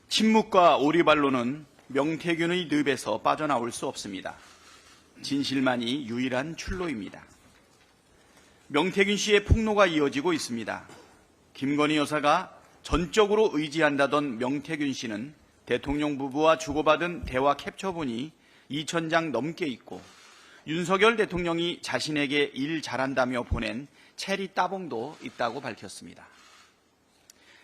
침묵과 오리발로는 명태균의 늪에서 빠져나올 수 없습니다. 진실만이 유일한 출로입니다. 명태균 씨의 폭로가 이어지고 있습니다. 김건희 여사가 전적으로 의지한다던 명태균 씨는 대통령 부부와 주고받은 대화 캡처본이 2,000장 넘게 있고 윤석열 대통령이 자신에게 일 잘한다며 보낸 체리 따봉도 있다고 밝혔습니다.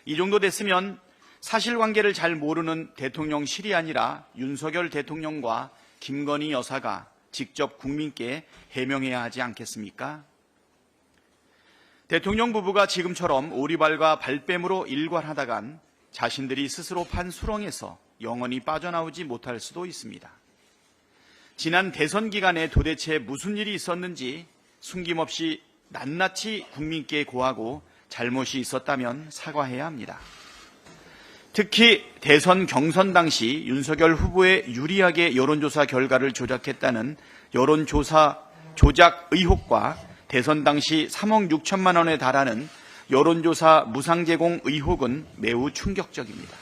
이 정도 됐으면 사실관계를 잘 모르는 대통령실이 아니라 윤석열 대통령과 김건희 여사가 직접 국민께 해명해야 하지 않겠습니까? 대통령 부부가 지금처럼 오리발과 발뺌으로 일관하다간 자신들이 스스로 판 수렁에서 영원히 빠져나오지 못할 수도 있습니다. 지난 대선 기간에 도대체 무슨 일이 있었는지 숨김없이 낱낱이 국민께 고하고 잘못이 있었다면 사과해야 합니다. 특히 대선 경선 당시 윤석열 후보에 유리하게 여론조사 결과를 조작했다는 여론조사 조작 의혹과 대선 당시 3억 6천만 원에 달하는 여론조사 무상 제공 의혹은 매우 충격적입니다.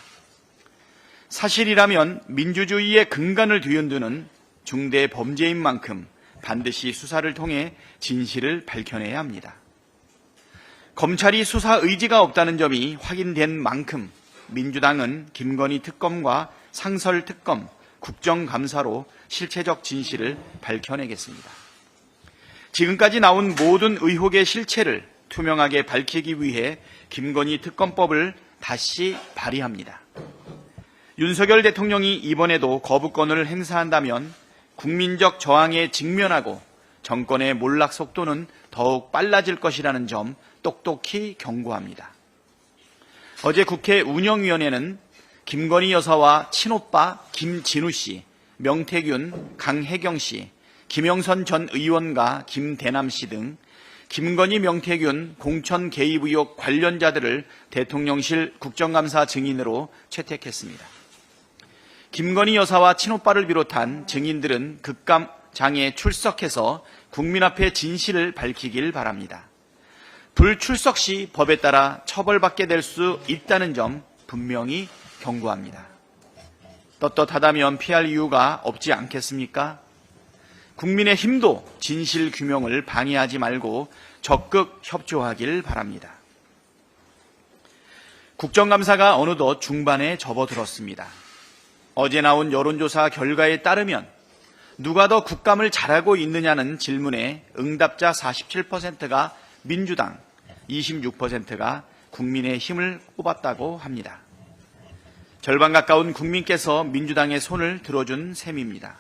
사실이라면 민주주의의 근간을 뒤흔드는 중대 범죄인 만큼 반드시 수사를 통해 진실을 밝혀내야 합니다. 검찰이 수사 의지가 없다는 점이 확인된 만큼 민주당은 김건희 특검과 상설 특검, 국정감사로 실체적 진실을 밝혀내겠습니다. 지금까지 나온 모든 의혹의 실체를 투명하게 밝히기 위해 김건희 특검법을 다시 발의합니다. 윤석열 대통령이 이번에도 거부권을 행사한다면 국민적 저항에 직면하고 정권의 몰락 속도는 더욱 빨라질 것이라는 점 똑똑히 경고합니다. 어제 국회 운영위원회는 김건희 여사와 친오빠 김진우 씨, 명태균, 강혜경 씨, 김영선 전 의원과 김대남 씨 등 김건희 명태균 공천 개입 의혹 관련자들을 대통령실 국정감사 증인으로 채택했습니다. 김건희 여사와 친오빠를 비롯한 증인들은 급감장에 출석해서 국민 앞에 진실을 밝히길 바랍니다. 불출석 시 법에 따라 처벌받게 될 수 있다는 점 분명히 경고합니다. 떳떳하다면 피할 이유가 없지 않겠습니까? 국민의힘도 진실 규명을 방해하지 말고 적극 협조하길 바랍니다. 국정감사가 어느덧 중반에 접어들었습니다. 어제 나온 여론조사 결과에 따르면 누가 더 국감을 잘하고 있느냐는 질문에 응답자 47%가 민주당, 26%가 국민의힘을 꼽았다고 합니다. 절반 가까운 국민께서 민주당의 손을 들어준 셈입니다.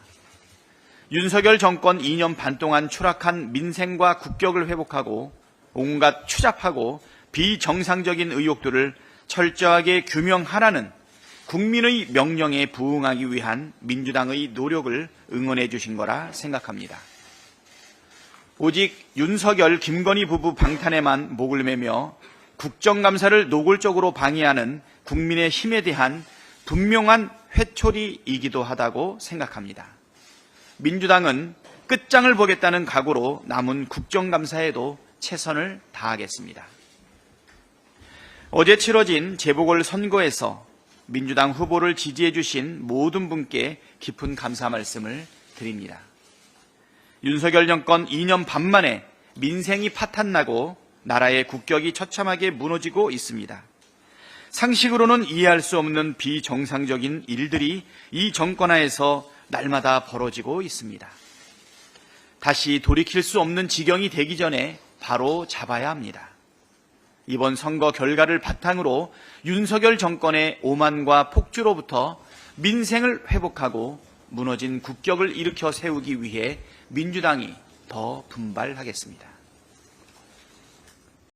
윤석열 정권 2년 반 동안 추락한 민생과 국격을 회복하고 온갖 추잡하고 비정상적인 의혹들을 철저하게 규명하라는 국민의 명령에 부응하기 위한 민주당의 노력을 응원해 주신 거라 생각합니다. 오직 윤석열, 김건희 부부 방탄에만 목을 매며 국정감사를 노골적으로 방해하는 국민의힘에 대한 분명한 회초리이기도 하다고 생각합니다. 민주당은 끝장을 보겠다는 각오로 남은 국정감사에도 최선을 다하겠습니다. 어제 치러진 재보궐선거에서 민주당 후보를 지지해 주신 모든 분께 깊은 감사 말씀을 드립니다. 윤석열 정권 2년 반 만에 민생이 파탄나고 나라의 국격이 처참하게 무너지고 있습니다. 상식으로는 이해할 수 없는 비정상적인 일들이 이 정권 하에서 날마다 벌어지고 있습니다. 다시 돌이킬 수 없는 지경이 되기 전에 바로 잡아야 합니다. 이번 선거 결과를 바탕으로 윤석열 정권의 오만과 폭주로부터 민생을 회복하고 무너진 국격을 일으켜 세우기 위해 민주당이 더 분발하겠습니다.